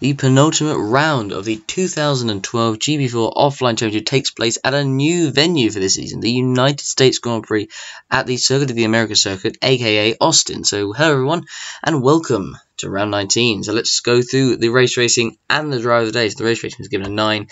The penultimate round of the 2012 GP4 Offline Championship takes place at a new venue for this season, the United States Grand Prix at the Circuit of the Americas circuit, aka Austin. So hello everyone and welcome to round 19. So let's go through the race racing and the driver of the day. So the race racing was given a 9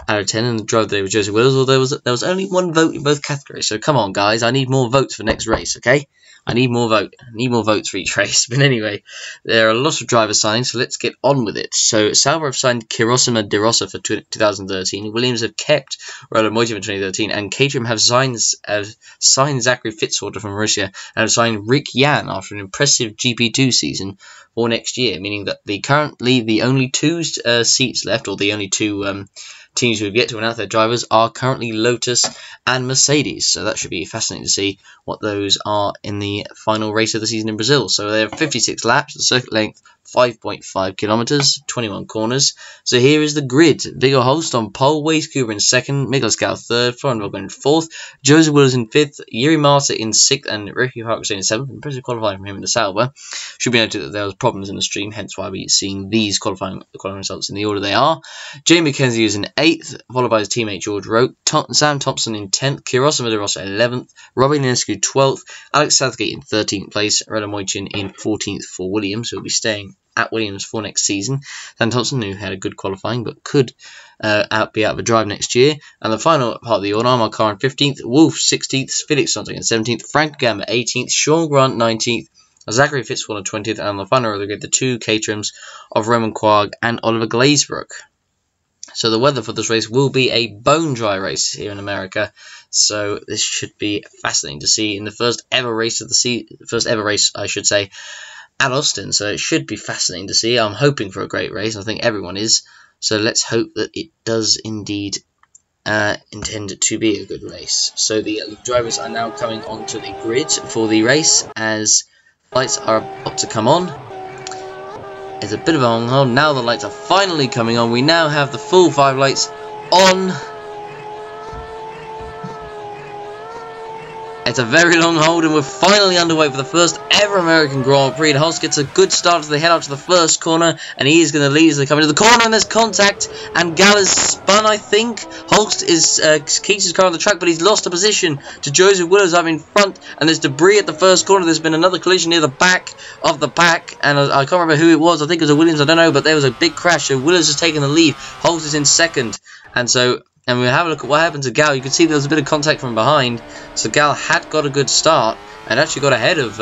out of 10 and the driver of the day was Joseph Wills, although there was only one vote in both categories. So come on guys, I need more votes for next race, okay? I need more votes for each race. But anyway, there are lots of driver signings, so let's get on with it. So Sauber have signed Kirosima De Rossa for 2013. Williams have kept Roland Moiti for 2013, and Caterham have signed Zachary Fitzwater from Russia and have signed Rick Yan after an impressive GP2 season for next year, meaning that currently the only two seats left, or the only two teams who have yet to announce their drivers, are currently Lotus and Mercedes. So that should be fascinating to see what those are in the final race of the season in Brazil. So they have 56 laps, the circuit length 5.5 kilometers, 21 corners. So here is the grid. Viggo Holst on pole, Waze Cooper in second, Miklas Gau third, Florian Vogel in fourth, Joseph Wills in fifth, Jiri Mata in sixth, and Ricky Harkison in seventh. Impressive qualifying from him in the Sauber. Should be noted that there was problems in the stream, hence why we're seeing these qualifying results in the order they are. Jamie McKenzie is in 8th, followed by his teammate George Roke, Sam Thompson in 10th, Kirosima De Rossa 11th, Robin Linescu 12th, Alex Southgate in 13th place, Roland Moichin in 14th for Williams, who will be staying at Williams for next season. Sam Thompson, who had a good qualifying but could be out of a drive next year. And the final part of the order, Amar Khan 15th, Wolf 16th, Felix Sonntag in 17th, Frank Gamma 18th, Sean Grant 19th, Zachary Fitzwater 20th, and on the final order, the two Caterhams of Roman Quagg and Oliver Glazebrook. So the weather for this race will be a bone dry race here in America. So this should be fascinating to see in the first ever race of I should say, at Austin. So it should be fascinating to see. I'm hoping for a great race. I think everyone is. So let's hope that it does indeed intend to be a good race. So the drivers are now coming onto the grid for the race as lights are about to come on. It's a bit of a long hold. Now the lights are finally coming on. We now have the full 5 lights on. It's a very long hold and we're finally underway for the first ever American Grand Prix. Holst gets a good start as they head out to the first corner, and he is going to lead as they come into the corner, and there's contact, and Gal is spun, I think. Holst keeps his car on the track, but he's lost a position to Joseph Wills up in front, and there's debris at the first corner. There's been another collision near the back of the pack, and I can't remember who it was. I think it was a Williams, I don't know, but there was a big crash, so Wills has taken the lead. Holst is in second, and we have a look at what happened to Gal. You can see there was a bit of contact from behind. So Gal had got a good start and actually got ahead of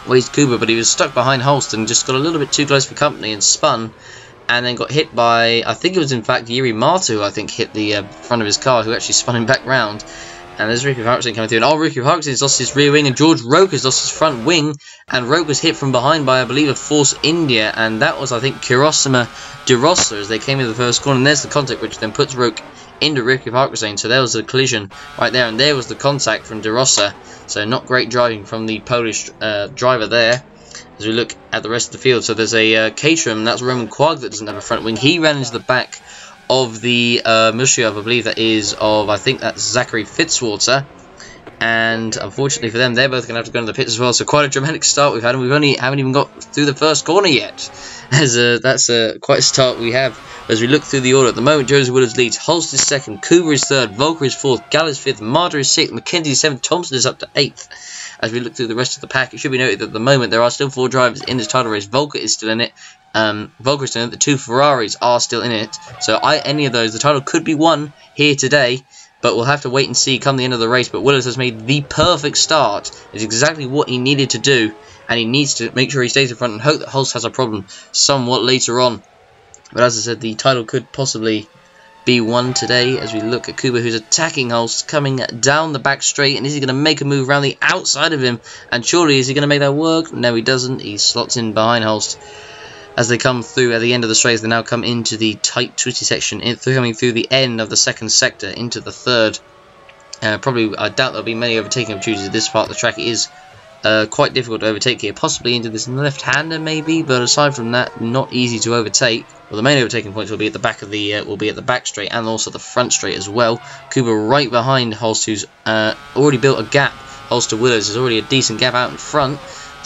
Waze Cooper, but he was stuck behind Holst and just got a little bit too close for company and spun. And then got hit by, I think it was in fact Jiri Mata who I think hit the front of his car, who actually spun him back round. And there's Ricky Harkison coming through. And Ricky Harkison has lost his rear wing, and George Roke has lost his front wing. And Roke was hit from behind by, I believe, a Force India. And that was, I think, Kirosima De Rossa as they came into the first corner. And there's the contact, which then puts Roke into Ricky Harkison. So there was the collision right there. And there was the contact from De Rossa. So not great driving from the Polish driver there. As we look at the rest of the field. So there's a Caterham, that's Roman Quagg, that doesn't have a front wing. He ran into the back of the Mushiov, I believe that is of, I think that's Zachary Fitzwater, and unfortunately for them, they're both going to have to go into the pits as well. So quite a dramatic start we've had, and we haven't even got through the first corner yet. That's quite a start we have as we look through the order. At the moment, Joseph Wills leads, Holst is second, Cooper is third, Volker is fourth, Gal is fifth, Mata is sixth, McKenzie is seventh, Thompson is up to 8th. As we look through the rest of the pack, it should be noted that at the moment there are still 4 drivers in this title race. Volker is still in it. Volker is still in it. The 2 Ferraris are still in it. So any of those, the title could be won here today, but we'll have to wait and see come the end of the race. But Willis has made the perfect start. It's exactly what he needed to do, and he needs to make sure he stays in front and hope that Holst has a problem somewhat later on. But as I said, the title could possibly be won today as we look at Kuba, who's attacking Holst, coming down the back straight. And is he going to make a move around the outside of him? And surely, is he going to make that work? No, he doesn't. He slots in behind Holst as they come through at the end of the straight. They now come into the tight, twisty section, coming through the end of the second sector into the third. Probably, I doubt there'll be many overtaking opportunities at this part of the track. It is quite difficult to overtake here, possibly into this left-hander maybe, but aside from that, not easy to overtake. Well, the main overtaking points will be at the back of the back straight and also the front straight as well. Kuba right behind Holst, who's already built a gap. Holst to Willows is already a decent gap out in front,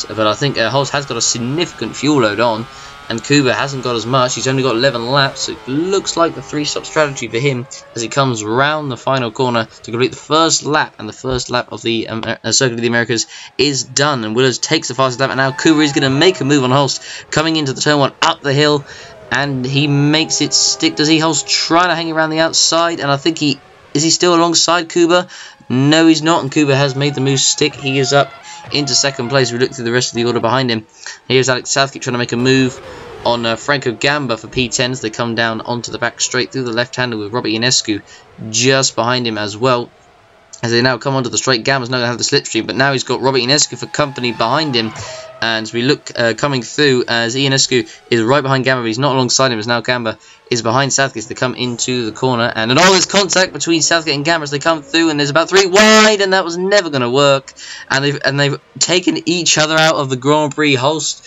but I think Holst has got a significant fuel load on, and Kuba hasn't got as much. He's only got 11 laps, so it looks like the 3-stop strategy for him as he comes round the final corner to complete the first lap, and the first lap of the Circuit of the Americas is done, and Williams takes the fastest lap, and now Kuba is going to make a move on Holst, coming into the turn 1 up the hill, and he makes it stick. Does he? Holst trying to hang around the outside, and I think is he still alongside Kuba? No, he's not, and Kuba has made the move stick. He is up into second place. We look through the rest of the order behind him. Here's Alex Southgate trying to make a move on Franco Gamba for P10s. They come down onto the back straight through the left-hander with Robert Ionescu just behind him as well. As they now come onto the straight, Gamba's not going to have the slipstream, but now he's got Robert Ionescu for company behind him. And as we look coming through, as Ionescu is right behind Gamba, but he's not alongside him, as now Gamba is behind Southgate as they come into the corner. And all this contact between Southgate and Gamba as they come through, and there's about 3 wide, and that was never going to work. And they've taken each other out of the Grand Prix. Ionescu,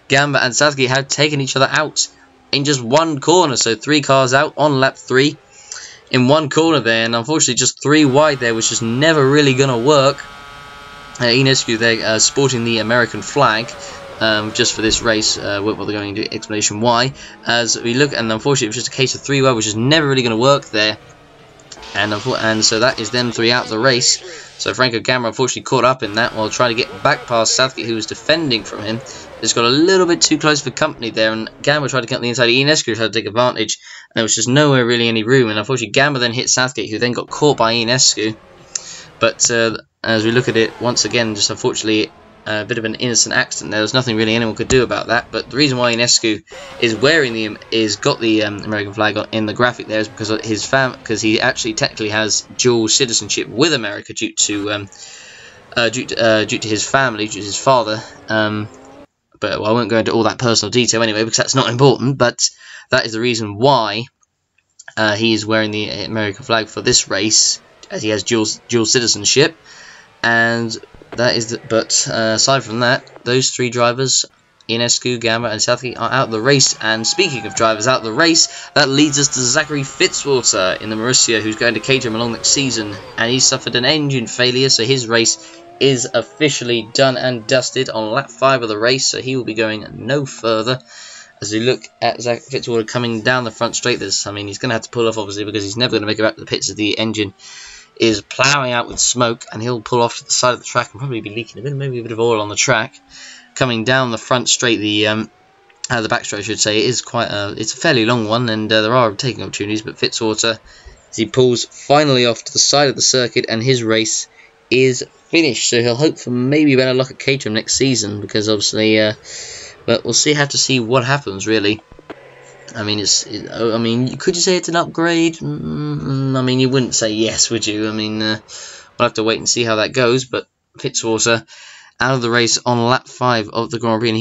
Gamba, and Southgate have taken each other out in just one corner. So 3 cars out on lap 3 in one corner there, and unfortunately just 3 wide there, which is never really going to work. Ionescu there sporting the American flag just for this race. They're going into explanation why. As we look, and unfortunately it was just a case of 3 wide, which is never really going to work there. And so that is them 3 out of the race. So Franco Gamba unfortunately caught up in that while trying to get back past Southgate, who was defending from him. Just got a little bit too close for company there, and Gamba tried to get on the inside. Ionescu tried to take advantage, and there was just nowhere really any room. And unfortunately Gamba then hit Southgate, who then got caught by Ionescu. But as we look at it, once again, just unfortunately a bit of an innocent accident. There was nothing really anyone could do about that. But the reason why Ionescu is got the American flag in the graphic there is because of because he actually technically has dual citizenship with America due to his family, due to his father. But I won't go into all that personal detail anyway, because that's not important. But that is the reason why he is wearing the American flag for this race, as he has dual citizenship. And that is aside from that, those 3 drivers, Ionescu, Gamba, and Southgate, are out of the race. And speaking of drivers out of the race, that leads us to Zachary Fitzwater in the Marussia, who's going to Caterham along next season, and he suffered an engine failure, so his race is officially done and dusted on lap 5 of the race, so he will be going no further. As we look at Zach Fitzwater coming down the front straight, he's going to have to pull off, obviously, because he's never going to make it back to the pits as the engine is ploughing out with smoke, and he'll pull off to the side of the track and probably be leaking maybe a bit of oil on the track. Coming down the front straight, the back straight, I should say, it's a fairly long one, and there are taking opportunities, but Fitzwater, as he pulls finally off to the side of the circuit, and his race is finished. So he'll hope for maybe better luck at Caterham next season, because obviously, but we'll have to see what happens really. I mean, could you say it's an upgrade? I mean, you wouldn't say yes, would you? I mean, we'll have to wait and see how that goes. But Fitzwater out of the race on lap 5 of the Grand Prix, and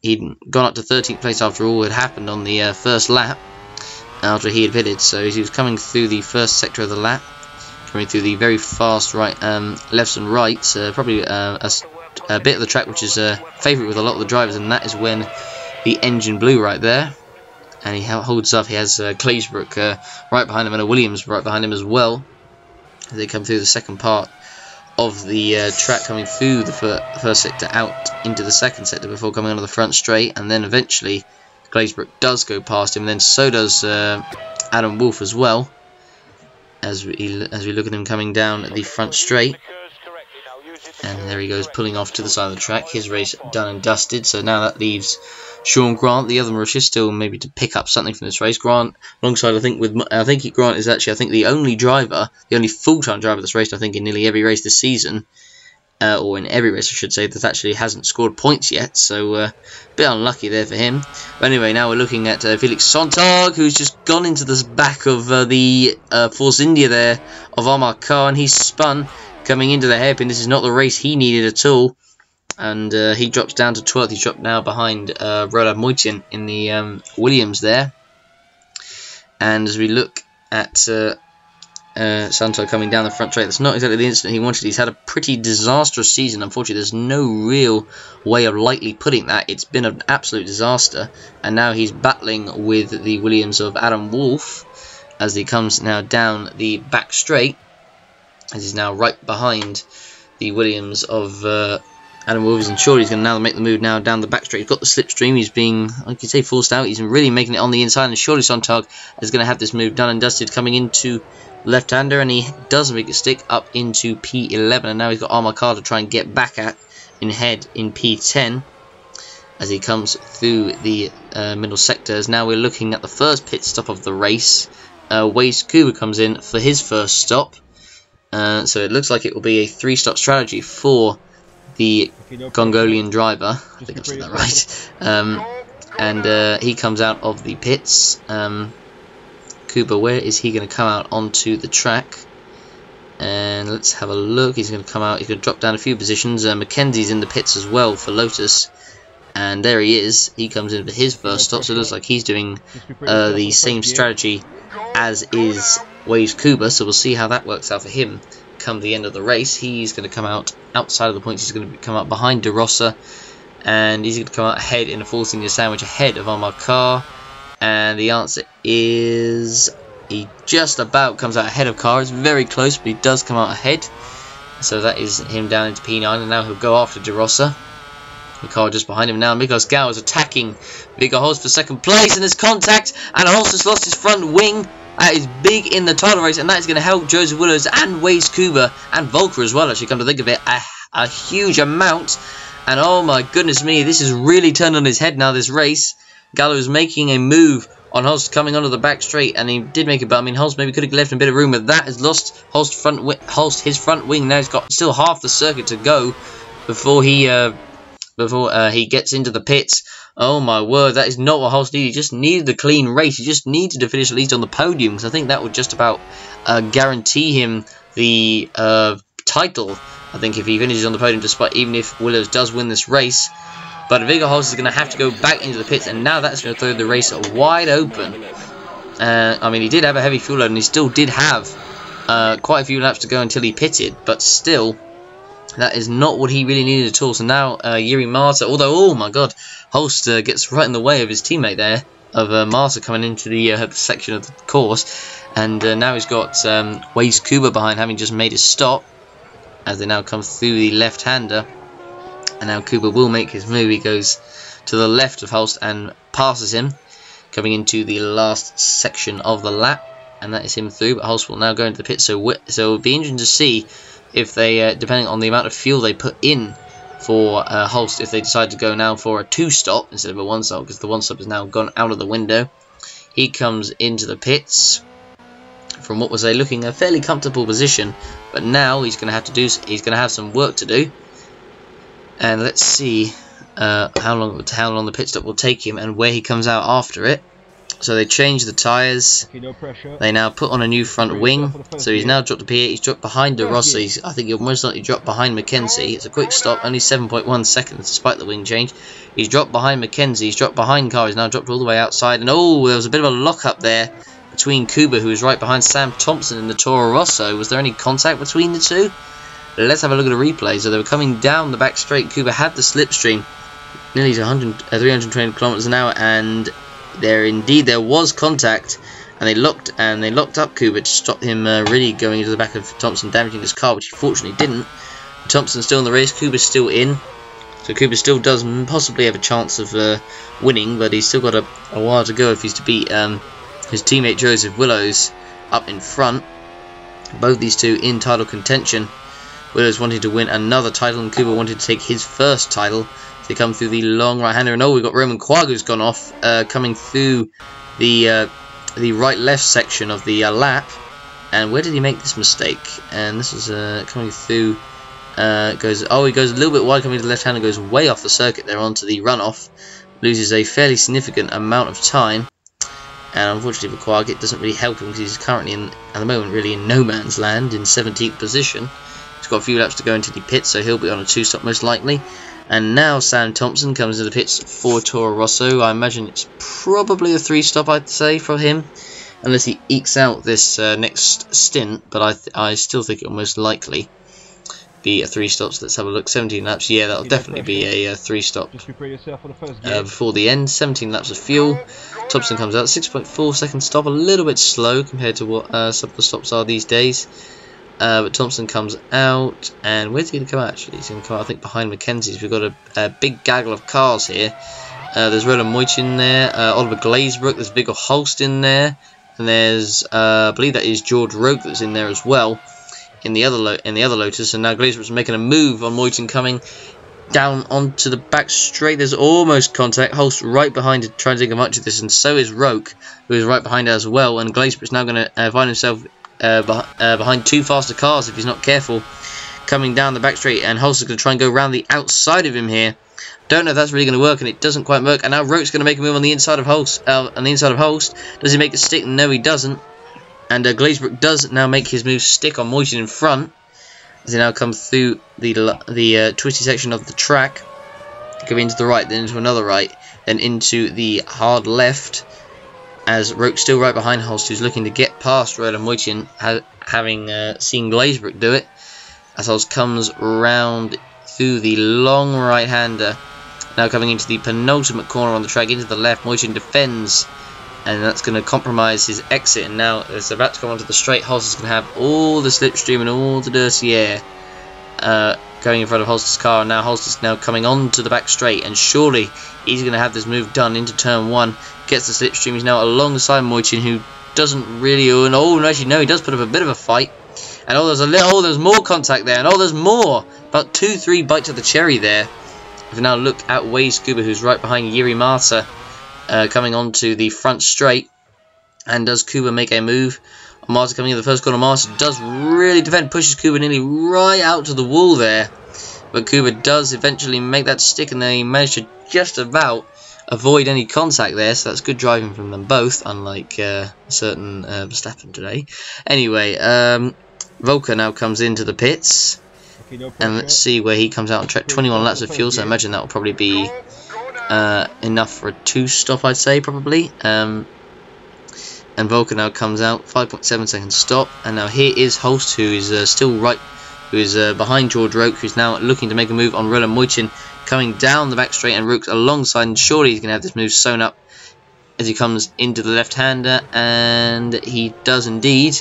he'd gone up to 13th place after all had happened on the first lap after he had pitted. So he was coming through the first sector of the lap, coming through the very fast lefts and rights, probably a bit of the track which is a favourite with a lot of the drivers, and that is when the engine blew right there. And he holds up. He has Claysbrook right behind him, and a Williams right behind him as well. As they come through the second part of the track, coming through the first sector out into the second sector before coming onto the front straight, and then eventually Claysbrook does go past him, and then so does Adam Wolf as well. As we look at him coming down the front straight. And there he goes, pulling off to the side of the track. His race done and dusted. So now that leaves Sean Grant, the other Marussia, still maybe to pick up something from this race. Grant, alongside Grant is actually the only driver, the only full-time driver that's raced in nearly every race this season, or in every race I should say, that actually hasn't scored points yet. So a bit unlucky there for him. But anyway, now we're looking at Felix Sontag, who's just gone into the back of the Force India there of Omar Khan, and he's spun. Coming into the hairpin, this is not the race he needed at all, and he drops down to 12th. He's dropped now behind Roland Moitian in the Williams there. And as we look at Santo coming down the front straight, that's not exactly the incident he wanted. He's had a pretty disastrous season. Unfortunately, there's no real way of lightly putting that. It's been an absolute disaster, and now he's battling with the Williams of Adam Wolf as he comes now down the back straight. As he's now right behind the Williams of Adam Williamson surely he's going to now make the move now down the back straight. He's got the slipstream. He's being, like you say, forced out. He's really making it on the inside, and surely Sontag is going to have this move done and dusted, coming into left-hander, and he does make it stick up into P11, and now he's got Armor Car to try and get back at in head in P10 as he comes through the middle sectors. Now we're looking at the first pit stop of the race. Waze Kuba comes in for his first stop, so it looks like it will be a 3-stop strategy for the Congolian driver. I think I've said that right. And he comes out of the pits. Kuba, where is he going to come out onto the track? And let's have a look. He's going to come out. He's going to drop down a few positions. Mackenzie's in the pits as well for Lotus. And there he is. He comes in for his first stop. So it looks like he's doing the same strategy as is Waves Kuba. So we'll see how that works out for him come the end of the race. He's going to come out outside of the points. He's going to come out behind De Rossa. And he's going to come out ahead in a 4-cylinder sandwich ahead of Omar Carr. And the answer is he just about comes out ahead of Carr. It's very close, but he does come out ahead. So that is him down into P9, and now he'll go after De Rossa. Carr just behind him now. Mikos Gao is attacking Viggo Holst for second place, and there's contact, and Holst has lost his front wing. That is big in the title race, and that is going to help Joseph Willows and Waze Kuba and Volker as well, actually, come to think of it, a huge amount. And oh my goodness me, this has really turned on his head now, this race. Gallo is making a move on Holst coming onto the back straight, and he did make it, but I mean Holst maybe could have left him a bit of room, but that has lost Holst his front wing. Now he's got still half the circuit to go before he gets into the pits. Oh my word, that is not what Holst needed. He just needed a clean race. He just needed to finish at least on the podium, because I think that would just about guarantee him the title. I think if he finishes on the podium, despite even if Willows does win this race. But Viggo Holst is going to have to go back into the pits, and now that's going to throw the race wide open. I mean, he did have a heavy fuel load, and he still did have quite a few laps to go until he pitted, but still, that is not what he really needed at all. So now Jiri Mata, although, oh my god, Holst gets right in the way of his teammate there, of Mata coming into the section of the course, and now he's got Waze Kuba behind, having just made his stop, as they now come through the left-hander. And now Kuba will make his move. He goes to the left of Holst and passes him, coming into the last section of the lap, and that is him through. But Holst will now go into the pit, so it'll be interesting to see if they, depending on the amount of fuel they put in for Holst, if they decide to go now for a 2-stop instead of a 1-stop, because the 1-stop has now gone out of the window. He comes into the pits from what was looking a fairly comfortable position, but now he's going to have to do. He's going to have some work to do. And let's see how long the pit stop will take him and where he comes out after it. So they change the tyres. They now put on a new front wing. So he's now dropped to P8. He's dropped behind De Rossi. I think he'll most likely drop behind Mackenzie. It's a quick stop, only 7.1 seconds despite the wing change. He's dropped behind Mackenzie. He's dropped behind Carr. He's now dropped all the way outside. And oh, there was a bit of a lock-up there between Kuba, who was right behind Sam Thompson in the Toro Rosso. Was there any contact between the two? Let's have a look at a replay. So they were coming down the back straight. Kuba had the slipstream nearly to 320 kilometers an hour, and there was contact, and they locked up Kuba to stop him really going into the back of Thompson, damaging his car, which he fortunately didn't. Thompson's still in the race. Kuba's still in, so Kuba still does possibly have a chance of winning, but he's still got a while to go if he's to beat his teammate Joseph Willows up in front. Both these two in title contention. Willows wanted to win another title, and Kuba wanted to take his first title. So they come through the long right-hander, and oh, we've got Roman Quagu's gone off, coming through the right-left section of the lap. And where did he make this mistake? And this is coming through. He goes a little bit wide coming to the left-hander, goes way off the circuit there onto the runoff. Loses a fairly significant amount of time. And unfortunately for Quag, it doesn't really help him because he's currently at the moment really in no man's land in 17th position. He's got a few laps to go into the pits, so he'll be on a 2-stop most likely. And now Sam Thompson comes into the pits for Toro Rosso. I imagine it's probably a 3-stop, I'd say, for him, unless he ekes out this next stint. But I still think it'll most likely be a 3-stop. So let's have a look. 17 laps. Yeah, that'll definitely be a 3-stop before the end. 17 laps of fuel. Thompson comes out 6.4 second stop, a little bit slow compared to what some of the stops are these days. But Thompson comes out, and where's he going to come out actually? He's going to come out, I think, behind Mackenzie's. We've got a big gaggle of cars here. There's Roland Moich in there, Oliver Glazebrook, there's Viggo Holst in there, and there's, I believe that is George Roke that's in there as well, in the other Lotus. And now Glazebrook's making a move on Moich coming down onto the back straight. There's almost contact. Holst right behind it, trying to take advantage of this, and so is Roke, who is right behind it as well. And Glazebrook's now going to find himself behind two faster cars if he's not careful, coming down the back straight, and Holst is going to try and go around the outside of him here. Don't know if that's really going to work, and it doesn't quite work. And now Roke's going to make a move on the inside of Holst. Does he make it stick? No, he doesn't. And Glazebrook does now make his move stick on Moitin in front, as he now comes through the twisty section of the track, go into the right, then into another right, then into the hard left, as Roke's still right behind Holst, who's looking to get past Roland Moitin, having seen Glazebrook do it, as Holst comes round through the long right-hander, now coming into the penultimate corner on the track, into the left. Moitin defends, and that's going to compromise his exit, and now it's about to come onto the straight. Holst is going to have all the slipstream and all the dirty air going in front of Holst's car, and now Holst is now coming onto the back straight, and surely he's going to have this move done into turn 1, gets the slipstream. He's now alongside Moitin, who doesn't really, actually no, he does put up a bit of a fight, and there's more contact there, and there's more, about 2-3 bites of the cherry there. If we now look at Waze Kuba, who's right behind Jiri Mata, coming onto the front straight, and does Kuba make a move? Mata coming in the first corner. Mata does really defend, pushes Kuba nearly right out to the wall there, but Kuba does eventually make that stick, and they manage to just about avoid any contact there, so that's good driving from them both, unlike certain Verstappen today. Anyway, Volker now comes into the pits, and let's see where he comes out on track. 21 laps of fuel, so I imagine that will probably be enough for a 2-stop, I'd say, probably. And Volker now comes out, 5.7 second stop, and now here is Holst, who is still right, who is behind George Roke, who's now looking to make a move on Roland Moitin, coming down the back straight, and Roke's alongside, and surely he's going to have this move sewn up as he comes into the left-hander, and he does indeed.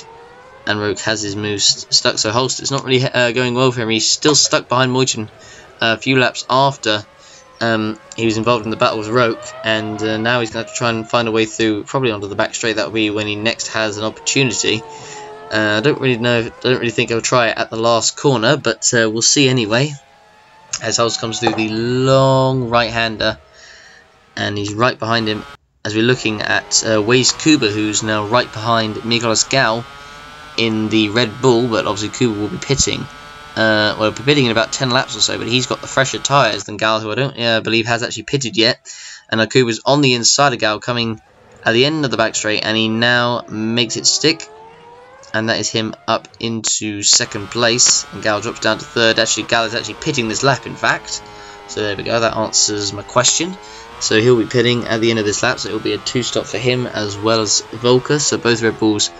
And Roke has his move stuck, so Holst, it's not really going well for him. He's still stuck behind Moitin a few laps after he was involved in the battle with Roke, and now he's going to have to try and find a way through, probably onto the back straight. That will be when he next has an opportunity. I don't really think he'll try it at the last corner, but we'll see anyway. As Holst comes through the long right-hander, and he's right behind him, as we're looking at Waze Kuba, who's now right behind Nicolas Gal in the Red Bull, but obviously Kuba will be pitting. Well, pitting in about 10 laps or so, but he's got the fresher tyres than Gal, who I don't believe has actually pitted yet. And Kuba's on the inside of Gal, coming at the end of the back straight, and he now makes it stick. And that is him up into second place, and Gal drops down to third. Actually, Gal is actually pitting this lap, in fact. So there we go, that answers my question. So he'll be pitting at the end of this lap, so it will be a 2-stop for him as well as Volker. So both Red Bulls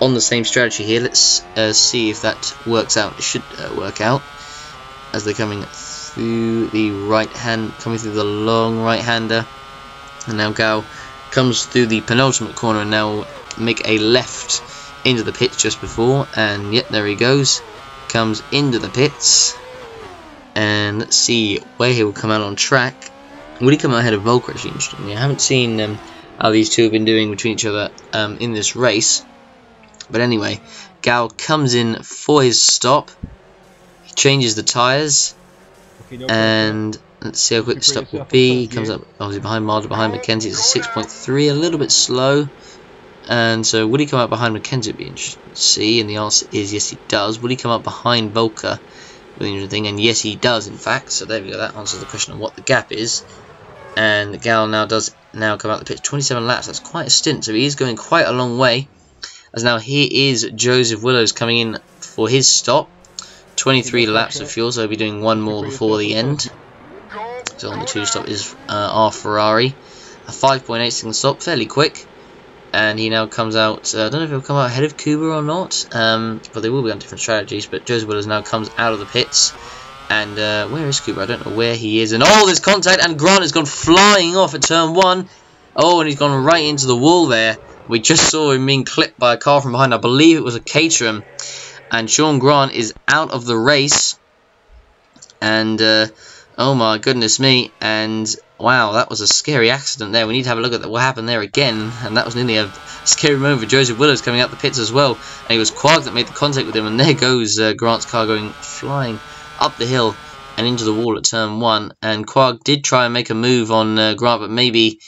on the same strategy here. Let's see if that works out. It should work out, as they're coming through the coming through the long right-hander, and now Gal comes through the penultimate corner and now make a left into the pits just before, and yep, there he goes, comes into the pits, and let's see where he will come out on track. Will he come out ahead of Volker? Actually, interesting. I haven't seen how these two have been doing between each other in this race. But anyway, Gal comes in for his stop. He changes the tyres, and let's see how quick the stop will be. He comes up obviously behind Mackenzie. It's a 6.3, a little bit slow. And so, would he come up behind Mackenzie? It'd be interesting to see. And the answer is yes, he does. Would he come up behind Volker? Really interesting thing. And yes, he does, in fact. So there we go. That answers the question on what the gap is. And Gal now does come out the pitch. 27 laps. That's quite a stint. So he is going quite a long way. As now here is Joseph Willows coming in for his stop. 23 laps of fuel, so he'll be doing one more before the end. So on the 2-stop is our Ferrari. A 5.8 second stop, fairly quick. And he now comes out, I don't know if he'll come out ahead of Kuba or not, but they will be on different strategies. But Joseph Willows now comes out of the pits. And where is Kuba? I don't know where he is. And oh, there's contact, and Grant has gone flying off at turn 1. Oh, and he's gone right into the wall there. We just saw him being clipped by a car from behind. I believe it was a Caterham. And Sean Grant is out of the race. And, oh my goodness me. And, wow, that was a scary accident there. We need to have a look at what happened there again. And that was nearly a scary moment for Joseph Willows coming out the pits as well. And it was Quark that made the contact with him. And there goes Grant's car going flying up the hill and into the wall at turn 1. And Quark did try and make a move on Grant, but maybe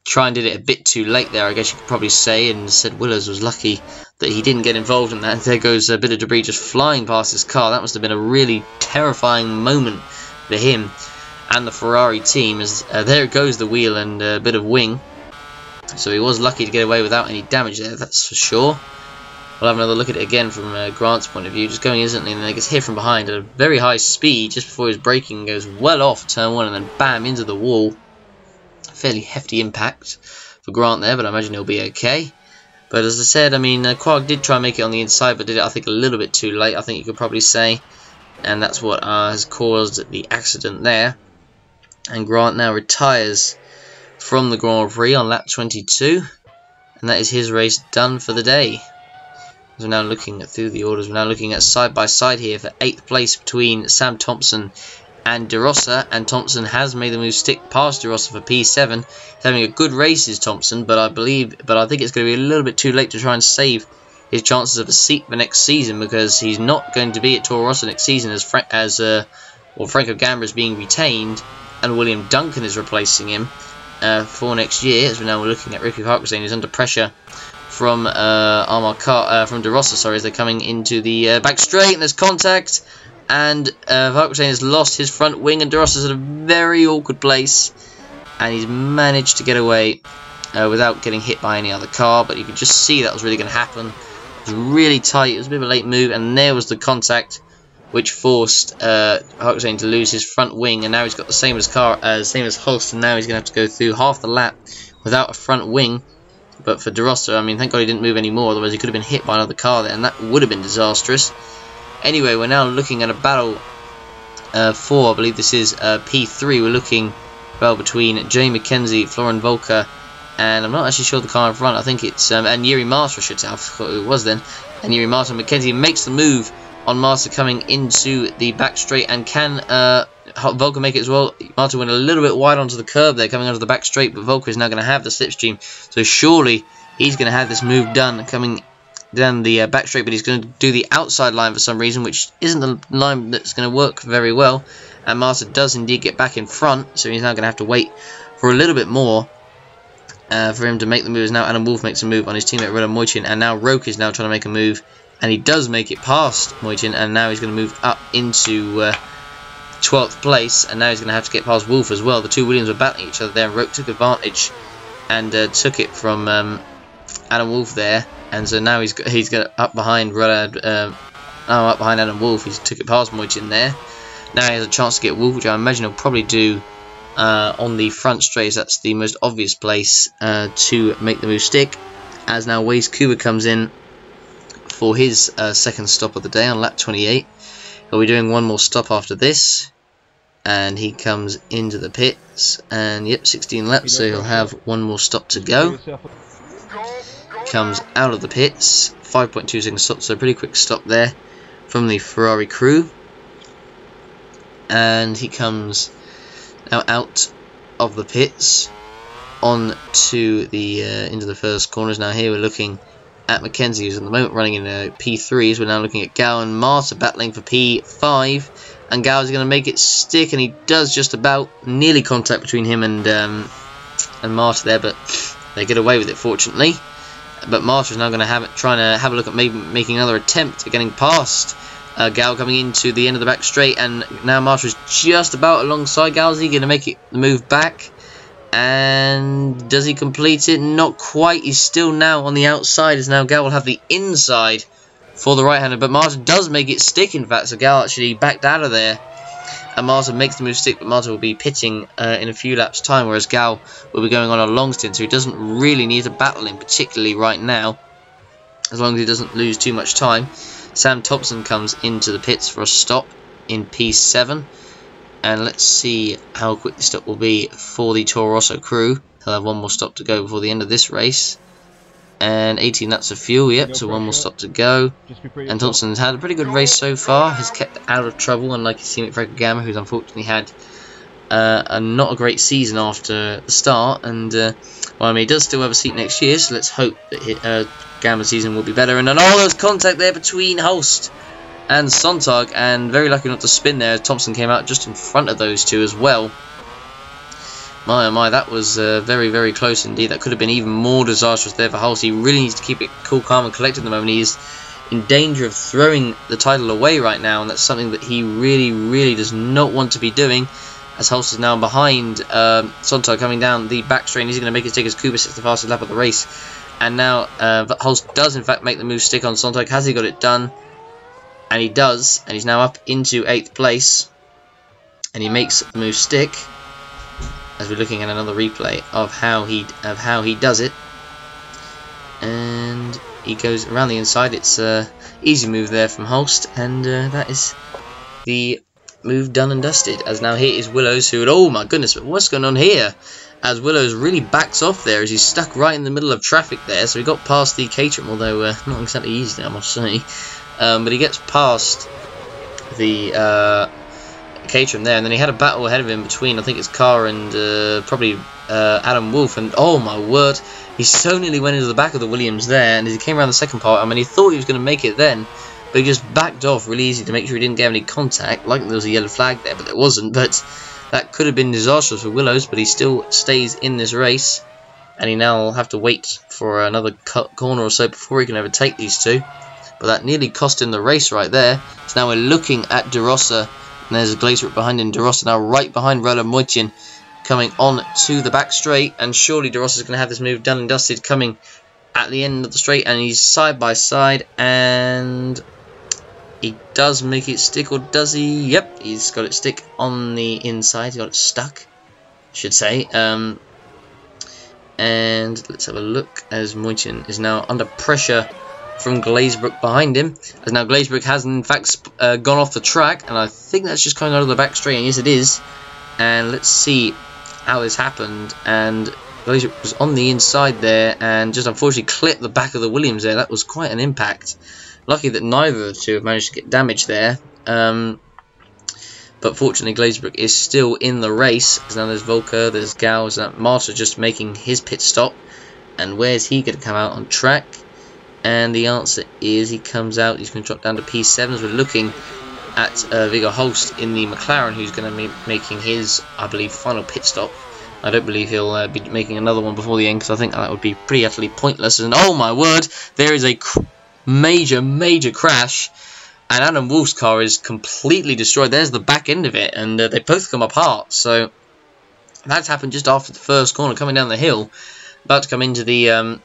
try and did it a bit too late there, I guess you could probably say, and said Willows was lucky that he didn't get involved in that. And there goes a bit of debris just flying past his car. That must have been a really terrifying moment for him and the Ferrari team, as there goes the wheel and a bit of wing. So he was lucky to get away without any damage there, that's for sure. We'll have another look at it again from Grant's point of view, just going instantly, and then he gets hit from behind at a very high speed just before his braking, goes well off turn 1 and then bam into the wall. Fairly hefty impact for Grant there, but I imagine he'll be okay. But as I said, I mean, Quark did try and make it on the inside, but did it, I think, a little bit too late, I think you could probably say. And that's what has caused the accident there. And Grant now retires from the Grand Prix on lap 22. And that is his race done for the day. As we're now looking through the orders, we're now looking at side by side here for 8th place between Sam Thompson and De Rossa, and Thompson has made the move stick past De Rossa for P7. He's having a good race, is Thompson, but I think it's going to be a little bit too late to try and save his chances of a seat for next season, because he's not going to be at Toro Rosso next season as Franco Gamba is being retained and William Duncan is replacing him for next year. As we're now looking at Ricky Harkness, who's under pressure from from De Rossa, sorry, as they're coming into the back straight, and there's contact. And Harkness has lost his front wing, and De Rossa's at a very awkward place, and he's managed to get away without getting hit by any other car. But you could just see that was really going to happen. It was really tight. It was a bit of a late move, and there was the contact, which forced Harkness to lose his front wing, and now he's got the same as Holst, and now he's going to have to go through half the lap without a front wing. But for De Rossa, I mean, thank God he didn't move anymore, otherwise he could have been hit by another car there, and that would have been disastrous. Anyway, we're now looking at a battle for, I believe this is P3. We're looking between Jay McKenzie, Florin Volker, and I'm not actually sure the car in front. I think it's and Yuri Marta, I should say. I forgot who it was then. And Yuri Marta. McKenzie makes the move on Marta coming into the back straight, and can Volker make it as well? Marta went a little bit wide onto the curb there, coming onto the back straight, but Volker is now going to have the slipstream, so surely he's going to have this move done coming down the back straight, but he's going to do the outside line for some reason, which isn't the line that's going to work very well. And Marta does indeed get back in front, so he's now going to have to wait for a little bit more for him to make the move. As now Adam Wolf makes a move on his teammate Roland Moichin, and now Roke is now trying to make a move, and he does make it past Moichin, and now he's going to move up into 12th place, and now he's going to have to get past Wolf as well. The two Williams were battling each other there, and Roke took advantage and took it from Adam Wolf there. And so now he's got up behind up behind Adam Wolf. He took it past Moichin there. Now he has a chance to get Wolf, which I imagine he'll probably do on the front straight. That's the most obvious place to make the move stick. As now Waze Kuba comes in for his second stop of the day on lap 28. He'll be doing one more stop after this, and he comes into the pits. And yep, 16 laps, so he'll have one more stop to go. Comes out of the pits, 5.2 second stop, so a pretty quick stop there from the Ferrari crew. And he comes now out of the pits on to the into the first corners. Now here we're looking at McKenzie, who's at the moment running in P3s. We're now looking at Gao and Marta battling for P5, and Gao is going to make it stick, and he does just about, nearly contact between him and Marta there, but they get away with it fortunately. But Marta is now going to trying to have a look at maybe making another attempt at getting past Gao coming into the end of the back straight, and now Marta is just about alongside Gao. Is he going to make it the move back? And does he complete it? Not quite. He's still now on the outside, as now Gao will have the inside for the right-hander. But Marta does make it stick, in fact, so Gao actually backed out of there. And Marta makes the move stick, but Marta will be pitting in a few laps' time, whereas Gao will be going on a long stint, so he doesn't really need to battle him, particularly right now, as long as he doesn't lose too much time. Sam Thompson comes into the pits for a stop in P7, and let's see how quick the stop will be for the Toro Rosso crew. He'll have one more stop to go before the end of this race. And 18 laps of fuel, yep, so one more stop to go. And Thompson's had a pretty good race so far, has kept out of trouble, unlike his teammate Frank Gamma, who's unfortunately had not a great season after the start. And, well, I mean, he does still have a seat next year, so let's hope that Gamma's season will be better. And there's contact there between Holst and Sontag, and very lucky not to spin there. Thompson came out just in front of those two as well. My, oh my, that was very, very close indeed. That could have been even more disastrous there for Holst. He really needs to keep it cool, calm, and collected at the moment. He's in danger of throwing the title away right now, and that's something that he really, really does not want to be doing, as Holst is now behind Sontag coming down the back straight. He's going to make it stick as Kuba sets the fastest lap of the race. And now Holst does, in fact, make the move stick on Sontag. Has he got it done? And he does, and he's now up into 8th place. And he makes the move stick, as we're looking at another replay of how he does it. And he goes around the inside. It's an easy move there from Holst, and that is the move done and dusted. As now here is Willows, who, oh my goodness, but what's going on here? As Willows really backs off there, as he's stuck right in the middle of traffic there. So he got past the Caterham, although not exactly easy, I must say. But he gets past the Caterham there, and then he had a battle ahead of him between, I think it's Carr and probably Adam Wolf, and oh my word, he so nearly went into the back of the Williams there. And as he came around the second part, I mean, he thought he was going to make it then, but he just backed off really easy to make sure he didn't get any contact. Like there was a yellow flag there, but there wasn't. But that could have been disastrous for Willows, but he still stays in this race, and he now will have to wait for another corner or so before he can overtake these two. But that nearly cost him the race right there. So now we're looking at De Rossa, and there's a Glazer behind him. De Rossa now right behind Roland Moitjen, coming on to the back straight, and surely De Rossa is going to have this move done and dusted coming at the end of the straight, and he's side by side, and he does make it stick, or does he? Yep, he's got it stick on the inside. He's got it stuck, I should say. And let's have a look as Moitjen is now under pressure from Glazebrook behind him, as now Glazebrook has in fact gone off the track, and I think that's just coming out of the back straight, and yes it is. And let's see how this happened, and Glazebrook was on the inside there and just unfortunately clipped the back of the Williams there. That was quite an impact. Lucky that neither of the two have managed to get damage there, but fortunately Glazebrook is still in the race, because now there's Volker, there's Gauss, and Marta just making his pit stop. And where's he going to come out on track? And the answer is he comes out, he's going to drop down to P7, as we're looking at Viggo Holst in the McLaren, who's going to be making his, I believe, final pit stop. I don't believe he'll be making another one before the end, because I think that would be pretty utterly pointless. And oh my word, there is a major crash, and Adam Wolf's car is completely destroyed. There's the back end of it, and they both come apart. So that's happened just after the first corner, coming down the hill, about to come into the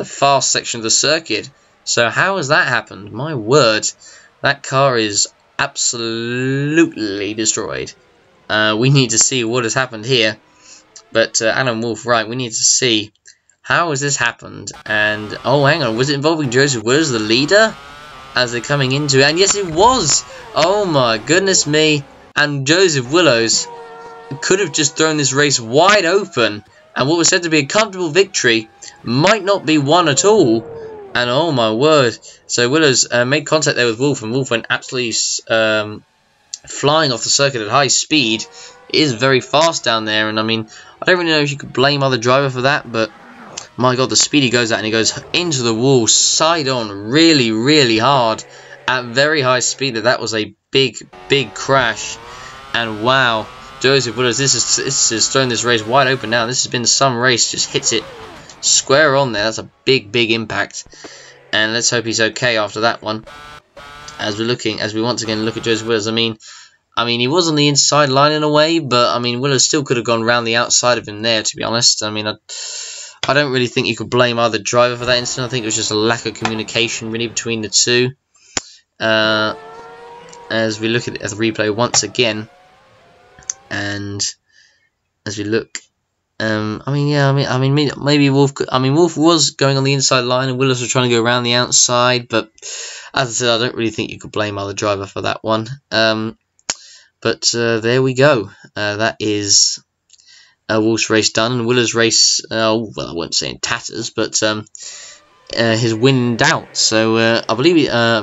fast section of the circuit. So how has that happened? My word, that car is absolutely destroyed. We need to see what has happened here. But Adam Wolf, right, we need to see how has this happened. And oh, hang on, was it involving Joseph Willows, the leader, as they're coming into it? And yes, it was. Oh my goodness me! And Joseph Willows could have just thrown this race wide open, and what was said to be a comfortable victory might not be won at all. And oh my word. So Willows made contact there with Wolf, and Wolf went absolutely flying off the circuit at high speed. It is very fast down there, and I mean, I don't really know if you could blame other driver for that, but my god, the speed he goes at, and he goes into the wall side on really hard at very high speed. That was a big crash. And wow, Joseph Willows, this has thrown this race wide open now. This has been some race, just hits it square on there. That's a big impact, and let's hope he's okay after that one. As we once again look at Joseph Willows, I mean he was on the inside line in a way, but I mean Willows still could have gone round the outside of him there, to be honest. I mean I don't really think you could blame either driver for that incident. I think it was just a lack of communication really between the two. As we look at the replay once again, and as we look, maybe Wolf. Wolf was going on the inside line, and Willows was trying to go around the outside. But as I said, I don't really think you could blame either driver for that one. But there we go. That is Wolf's race done, and Willer's race, well, I won't say in tatters, but his win in doubt. So I believe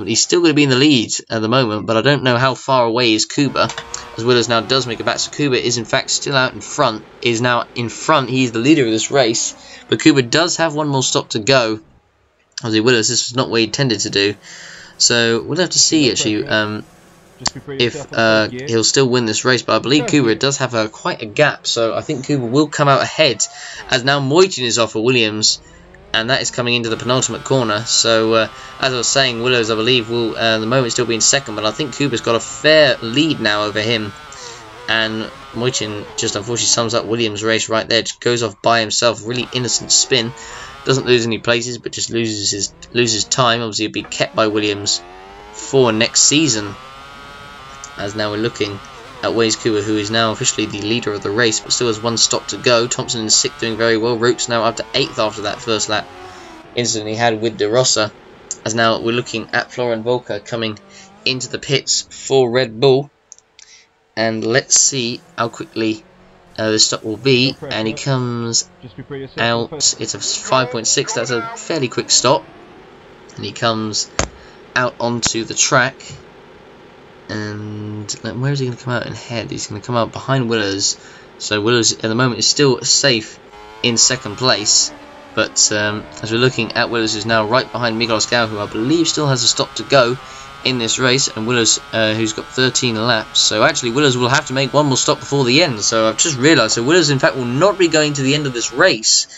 he's still going to be in the lead at the moment, but I don't know how far away is Kuba, as Willers now does make it back. So Kuba is in fact still out in front, is now in front. He's the leader of this race, but Kuba does have one more stop to go. Obviously, Willers, this was not what he intended to do. So we'll have to see actually if he'll still win this race, but I believe Kuba does have quite a gap, so I think Kuba will come out ahead, as now Moitin is off for Williams, and that is coming into the penultimate corner. So as I was saying, Willows, I believe, will at the moment still be in second, but I think Kuba's got a fair lead now over him, and Moitin just unfortunately sums up Williams' race right there. Just goes off by himself, really innocent spin, doesn't lose any places, but just loses time. Obviously, he'll be kept by Williams for next season. As now we're looking at Waze Kuba, who is now officially the leader of the race, but still has one stop to go. Thompson in 6th, doing very well. Roke's now up to 8th after that first lap incident he had with De Rosa. As now we're looking at Florian Volker coming into the pits for Red Bull. And let's see how quickly the stop will be. And he comes out, it's a 5.6, that's a fairly quick stop. And he comes out onto the track. And where is he going to come out in head? He's going to come out behind Willers. So Willers at the moment is still safe in second place. But as we're looking at Willers, who's now right behind Miguel Oscar, who I believe still has a stop to go in this race. And Willers, who's got 13 laps. So actually Willers will have to make one more stop before the end. So I've just realised, so Willers in fact will not be going to the end of this race.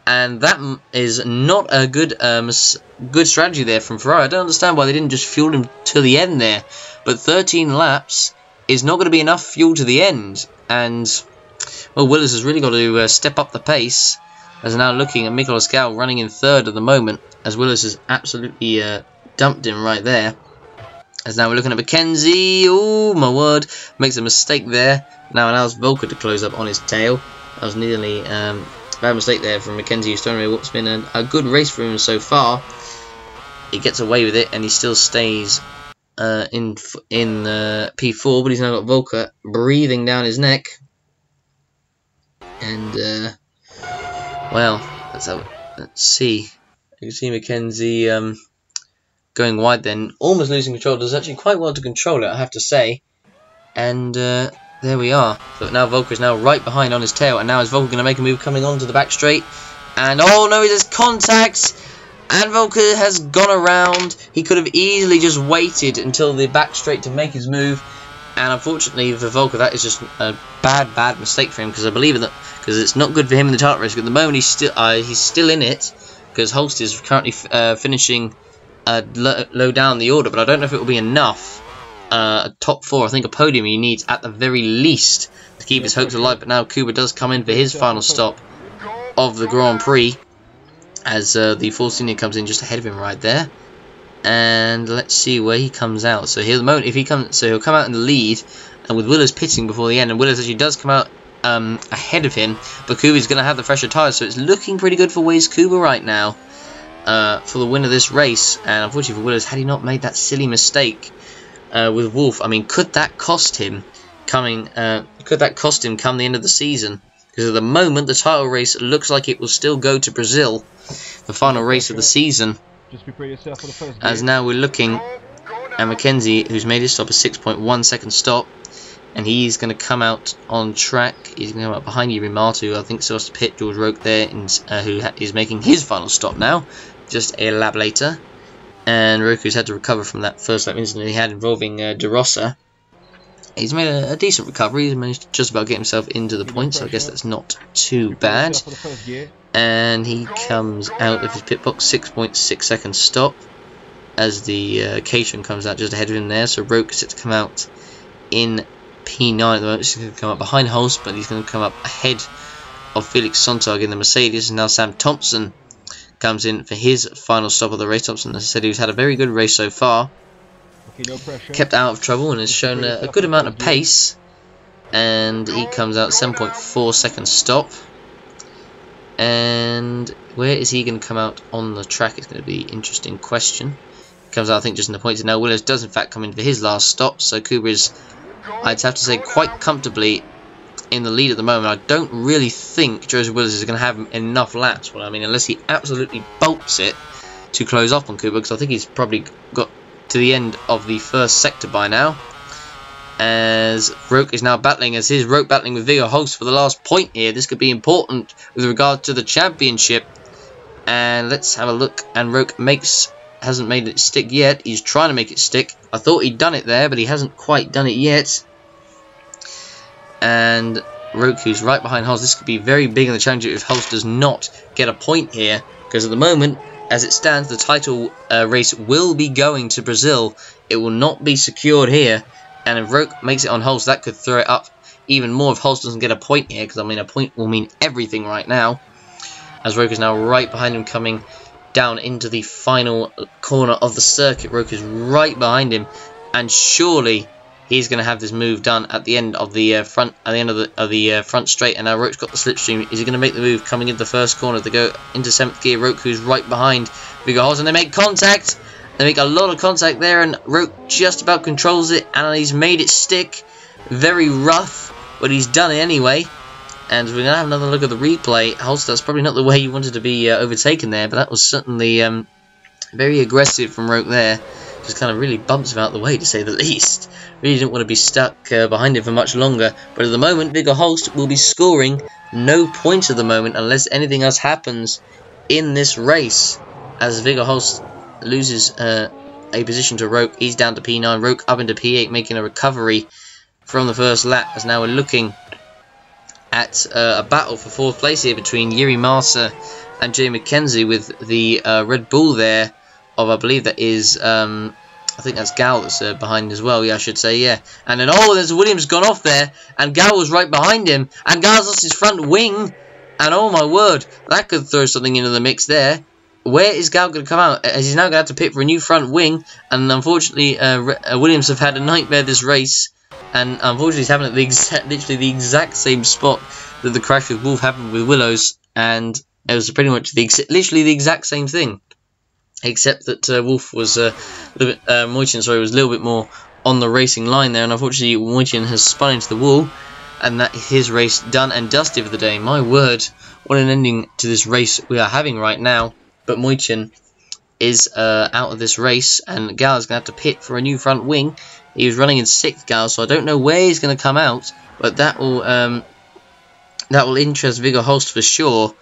And that is not a good strategy there from Ferrari. I don't understand why they didn't just fuel him to the end there. But 13 laps is not going to be enough fuel to the end. And, well, Willers has really got to step up the pace. As now looking at Miguel Oscar running in 3rd at the moment. As Willers has absolutely dumped him right there. As now we're looking at Mackenzie. Oh, my word. Makes a mistake there. Now allows Volker to close up on his tail. That was nearly a bad mistake there from Mackenzie, who's done what's been a good race for him so far. He gets away with it, and he still stays in P4, but he's now got Volker breathing down his neck. And well, let's see. You can see Mackenzie going wide, then almost losing control. Does actually quite well to control it, I have to say. And there we are. So now Volker is now right behind on his tail, and now is Volker going to make a move coming onto the back straight? And oh no, there's contact, and Volker has gone around. He could have easily just waited until the back straight to make his move, and unfortunately for Volker, that is just a bad mistake for him, because I believe that it's not good for him in the title race. At the moment, he's still in it, because Holst is currently finishing low down the order, but I don't know if it will be enough. Top 4, I think a podium he needs at the very least to keep his hopes alive. But now Kuba does come in for his final stop of the Grand Prix, as the Force Senior comes in just ahead of him right there. And let's see where he comes out. So here at the moment, he'll come out in the lead, and with Willers pitching before the end, and Willers actually does come out ahead of him, but Kuba's going to have the fresher tyres, so it's looking pretty good for Waze Kuba right now for the win of this race. And unfortunately for Willers, had he not made that silly mistake with Wolf, I mean, could that cost him come the end of the season? Because at the moment, the title race looks like it will still go to Brazil, the final race of the season. As now we're looking at Mackenzie, who's made his stop a 6.1 second stop, and he's going to come out on track. He's going to come out behind Yuri Martu, I think, so as to pit George Roke there, who is making his final stop now, just a lap later. And Roku's had to recover from that first lap incident he had involving De Rosa. He's made a decent recovery. He's managed to just about get himself into the points, so I guess that's not too bad. And he comes out of his pit box, 6.6 second stop, as the Caterham comes out just ahead of him there. So Roke is set to come out in P9 at the moment. He's going to come up behind Holst, but he's going to come up ahead of Felix Sontag in the Mercedes. And now Sam Thompson comes in for his final stop of the race. Thompson, as I said, he's had a very good race so far. Kept out of trouble and has shown a good amount of pace. And he comes out 7.4 second stop. And where is he going to come out on the track? It's going to be an interesting question. He comes out, I think, just in the points. And now Williams does, in fact, come in for his last stop. So Kuba is, I'd have to say, quite comfortably in the lead at the moment. I don't really think Joseph Willis is going to have enough laps. Well, I mean, unless he absolutely bolts it to close off on Kuba, because I think he's probably got to the end of the first sector by now. As Roke is now battling, as his Roke battling with Viggo Holst for the last point here. This could be important with regard to the championship. And let's have a look. And Roke hasn't made it stick yet. He's trying to make it stick. I thought he'd done it there, but he hasn't quite done it yet. And Roke, who's right behind Holst, this could be very big in the championship if Holst does not get a point here. Because at the moment, as it stands, the title race will be going to Brazil. It will not be secured here. And if Roke makes it on Holst, that could throw it up even more if Holst doesn't get a point here. Because, I mean, a point will mean everything right now. As Roke is now right behind him, coming down into the final corner of the circuit. Roke is right behind him. And surely he's going to have this move done at the end of the front straight. And now Roke's got the slipstream. Is he going to make the move coming into the first corner to go into 7th gear? Roke, who's right behind Viggo Holst, and they make contact. They make a lot of contact there, and Roke just about controls it, and he's made it stick. Very rough, but he's done it anyway. And we're going to have another look at the replay. Holst, that's probably not the way you wanted to be overtaken there, but that was certainly very aggressive from Roke there. Just kind of really bumps him out the way, to say the least. Really didn't want to be stuck behind him for much longer. But at the moment, Viggo Holst will be scoring no points at the moment unless anything else happens in this race. As Viggo Holst loses a position to Roke, he's down to P9. Roke up into P8, making a recovery from the first lap. As now we're looking at a battle for 4th place here between Jiri Massa and Jay McKenzie, with the Red Bull there of, I believe that is, I think that's Gal that's behind as well, yeah, I should say, yeah. And then, oh, there's Williams gone off there, and Gal was right behind him, and Gal's lost his front wing, and oh my word, that could throw something into the mix there. Where is Gal going to come out? As he's now going to have to pit for a new front wing, and unfortunately, Williams have had a nightmare this race, and unfortunately he's having at literally the exact same spot that the crash with Wolf happened with Willows, and it was pretty much literally the exact same thing, except that Wolf was Moitian, was a little bit more on the racing line there, and unfortunately Moitian has spun into the wall, and that is his race done and dusted for the day. My word, what an ending to this race we are having right now. But Moitian is out of this race, and Gal is going to have to pit for a new front wing. He was running in 6th, Gal, so I don't know where he's going to come out, but that will interest Viggo Holst for sure,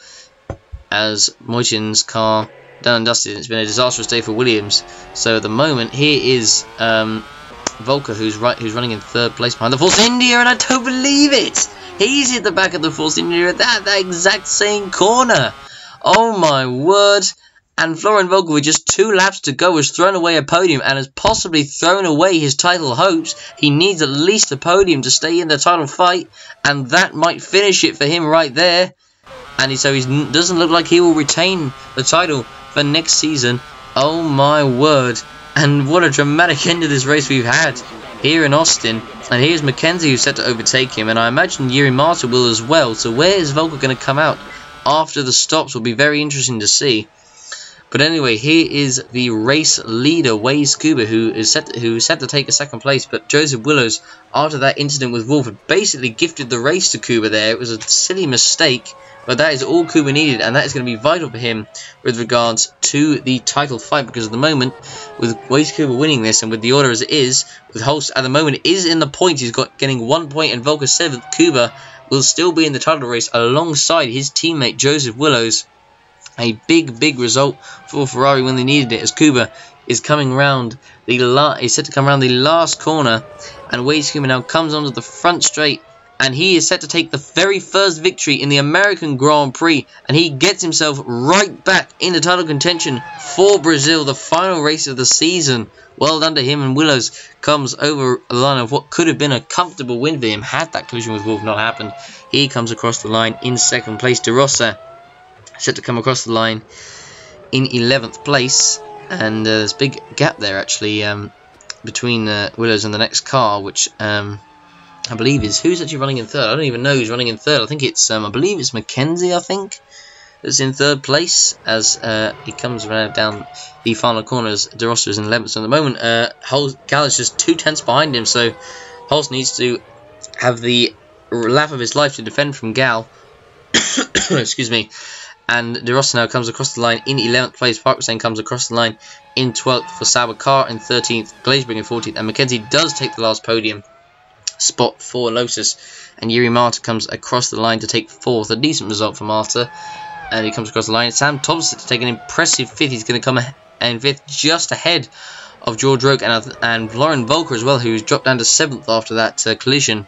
as Moitian's car done and dusted. It's been a disastrous day for Williams. So at the moment, here is Volker, who's running in 3rd place behind the Force India, and I don't believe it. He's at the back of the Force India at that exact same corner. Oh my word. And Florian Volker, with just 2 laps to go, has thrown away a podium and has possibly thrown away his title hopes. He needs at least a podium to stay in the title fight, and that might finish it for him right there. And so he doesn't look like he will retain the title for next season. Oh my word. And what a dramatic end of this race we've had here in Austin. And here's McKenzie, who's set to overtake him, and I imagine Jiri Massa will as well. So where is Volker going to come out after the stops will be very interesting to see. But anyway, here is the race leader, Waze Kuba, who is set to take a 2nd place. But Joseph Willows, after that incident with Wolf, had basically gifted the race to Kuba there. It was a silly mistake, but that is all Kuba needed, and that is going to be vital for him with regards to the title fight. Because at the moment, with Waze Kuba winning this, and with the order as it is, with Holst at the moment is in the points, he's getting 1 point, and Volker 7th. Kuba will still be in the title race alongside his teammate Joseph Willows. A big result for Ferrari when they needed it, as Kuba is coming round is set to come around the last corner, and Waze Kuba now comes onto the front straight, and he is set to take the very first victory in the American Grand Prix, and he gets himself right back into title contention for Brazil, the final race of the season. Well done to him, and Willows comes over the line of what could have been a comfortable win for him had that collision with Wolf not happened. He comes across the line in 2nd place. De Rosa set to come across the line in 11th place, and there's a big gap there actually between Willows and the next car, which I believe is who's actually running in 3rd. I don't even know who's running in 3rd. I think it's I believe it's McKenzie, I think, that's in 3rd place, as he comes around down the final corners. De Rosa is in 11th. So at the moment, Gal is just 2 tenths behind him, so Holst needs to have the lap of his life to defend from Gal. Excuse me. And De Rossi now comes across the line in 11th place. Parkinson comes across the line in 12th for Sauber. Carr in 13th. Glazebring in 14th. And Mackenzie does take the last podium spot for Lotus. And Yuri Marta comes across the line to take 4th. A decent result for Marta. And he comes across the line. Sam Thompson to take an impressive 5th. He's going to come in 5th, just ahead of George Roque and Lauren Volker as well, who's dropped down to 7th after that collision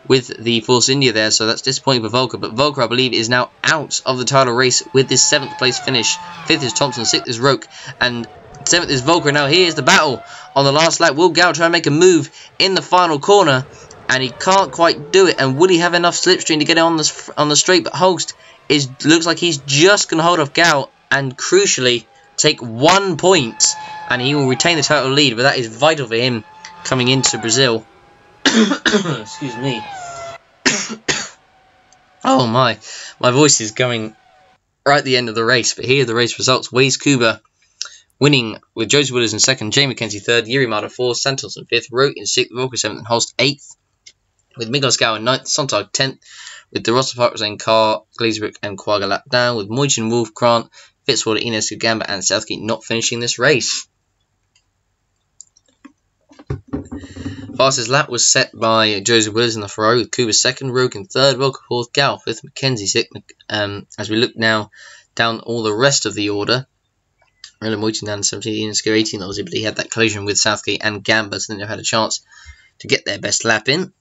with the Force India there, so that's disappointing for Volker. But Volker, I believe, is now out of the title race with this 7th place finish. 5th is Thompson, 6th is Roque, and 7th is Volker. Now here's the battle on the last lap. Will Gal try and make a move in the final corner, and he can't quite do it. And will he have enough slipstream to get it on the straight? But Holst looks like he's just going to hold off Gal and crucially take 1 point, and he will retain the title lead. But that is vital for him coming into Brazil. Excuse me. Oh my voice is going right at the end of the race. But here are the race results. Waze Kuba winning with Josie Willis in 2nd, Jay McKenzie 3rd, Yuri Marta 4th, Santos in 5th, Roque in 6th, Volker 7th, and Holst 8th. With Migos Gal in 9th, Sontag 10th, with De Rossi, Parkinson, Carr, Glazebrook and Quagga lap down, with Moichin, Wolf, Grant, Fitzwater, Ines, Gamba and Southgate not finishing this race. Fastest lap was set by Joseph Willis in the Ferrari, with Kuba 2nd, Rogue in 3rd, Volker 4th, Gal 5th, McKenzie 6th. As we look now down all the rest of the order, Rilla Moyton down to 17, Ines 18, obviously, but he had that collision with Southgate and Gamba, so then they've had a chance to get their best lap in.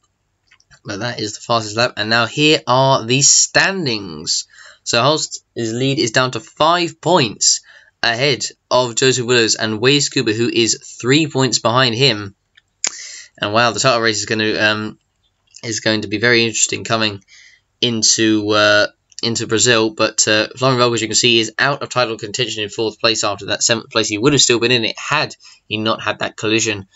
But that is the fastest lap, and now here are the standings. So Holst's lead is down to 5 points ahead of Joseph Willis and Waze Kuba, who is 3 points behind him. And wow, the title race is going to be very interesting coming into Brazil. But Florian Volker, as you can see, is out of title contention in 4th place after that 7th place. He would have still been in it had he not had that collision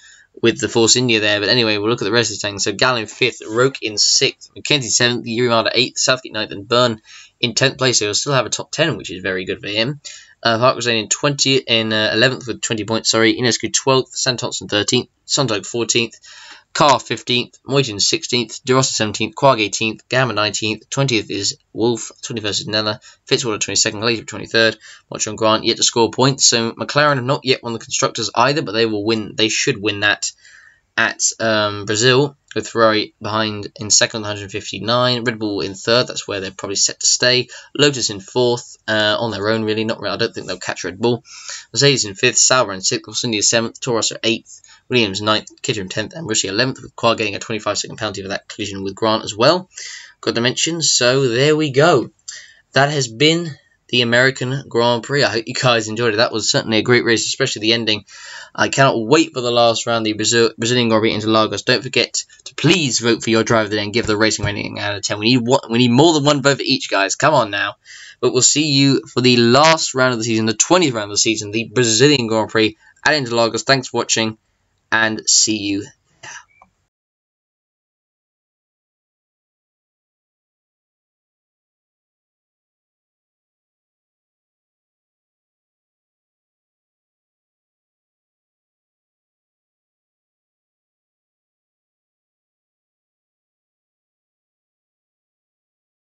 with the Force India there. But anyway, we'll look at the rest of the standings. So Gal in 5th, Roque in 6th, Mackenzie 7th, Yuri Marta 8th, Southgate 9th, and Byrne in 10th place. So he'll still have a top 10, which is very good for him. Parkinson in 11th with 20 points. Inescu 12th, Sam Thompson 13th, Sontag 14th, Carr 15th, Moyton 16th, De Rossi 17th, Quag 18th, Gamma 19th, 20th is Wolf, 21st is Nella, Fitzwater 22nd, Glazer 23rd, Mocho and Grant yet to score points. So McLaren have not yet won the Constructors either, but they will win. They should win that at Brazil, with Ferrari behind in 2nd, 159, Red Bull in 3rd, that's where they're probably set to stay, Lotus in 4th, on their own really, I don't think they'll catch Red Bull, Mercedes in 5th, Sauber in 6th, Force India 7th, Toro 8th, Williams 9th, Caterham 10th, and Russia 11th, with Quad getting a 25-second penalty for that collision with Grant as well. Got to mention, so there we go. That has been the American Grand Prix. I hope you guys enjoyed it. That was certainly a great race, especially the ending. I cannot wait for the last round, the Brazilian Grand Prix Interlagos. Don't forget to please vote for your driver of the day and give the racing rating out of 10. We need more than one vote for each, guys. Come on now. But we'll see you for the last round of the season, the 20th round of the season, the Brazilian Grand Prix at Interlagos. Thanks for watching, and see you